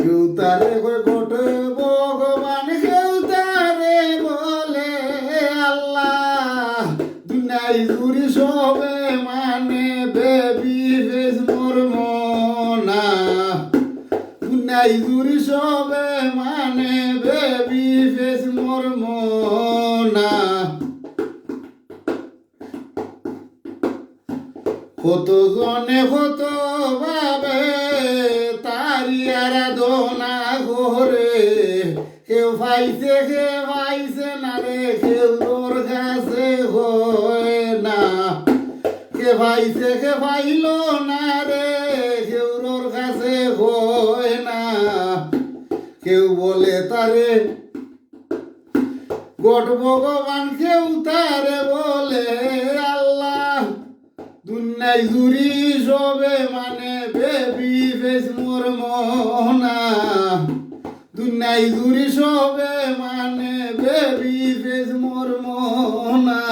কেউ তারে ঘটে ভগবান, কেউ তারে বলে আল্লাহ। দুনিয়াই জুড়ি সবে মানে বেবি ফেস মর্ম না। দুনিয়াই জুড়ি সবে মানে বেবি ফেস মর্ম না। কত জনে কত ভাবে তারি আরাধনা করে, কেউ পাইছে না রে, কেউ তোর কাছে হয় না। কে পাইল না রে, কেউ তোর কাছে হয় না। কেউ বলে তারে গড ভগবান, কেউ তারে বলে আল্লাহ। দুনিয়াই জুড়ি সবে মানে বেবি ফেস মর্ম না। দুনিয়াই জুড়ি সবে মানে বেবি ফেস মর্ম না।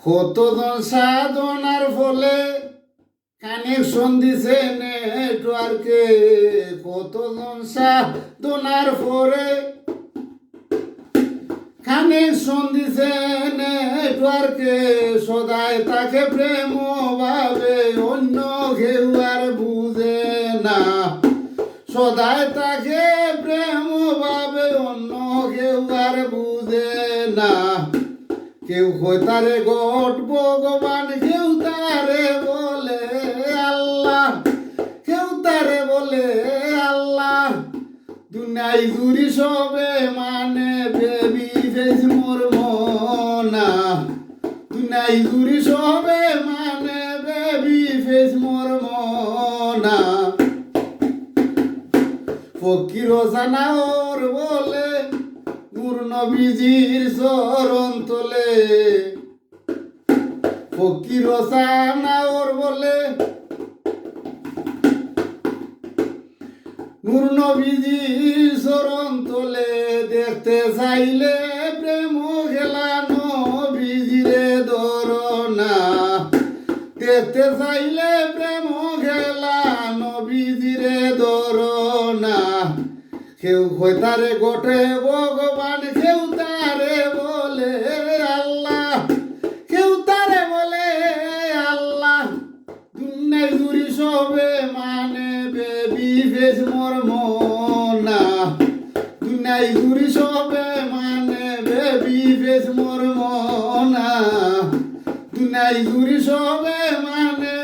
কতজন সাধনার ফলে কানেকশন দিছে নেটওয়ার্কে। কতজন সাধনার ফলে কানেকশন দিছে নেটওয়ার্কে। সদায় তাকে প্রেম ভাবে, অন্য কেউ আর বুঝে না। সদায় তাকে প্রেম ভাবে, অন্য কেউ আর বুঝে না। কেউ কয় তারে গড ভগবান, কেউ তারে বলে আল্লাহ। কেউ তারে বলে আল্লাহ। দুনিয়াই জুড়ি সবে মানে বেবি ফেস মর্ম না। দুনিয়াই জুড়ি সবে মানে বেবি ফেস মর্ম না। ফকির জানাওর বলে নূর নবীজির চরণ তলে। ফকির জানাওর বলে নূর নবীজির চরণ তলে। দেখতে চাইলে প্রেম খেলা নবীজিরে ধরনা। দেখতে চাইলে প্রেম খেলা নবীজিরে ধরনা। কেউ কয় তারে গটে ভগবান, কেউ তারে বলে আল্লাহ। কেউ তারে বলে আল্লাহ। দুনিয়াই জুড়ি সবে মানে বেবি ফেস মর্ম না। দুনিয়াই জুড়ি সবে মানে বেবি ফেস মর্ম না। দুনিয়াই জুড়ি সবে মানে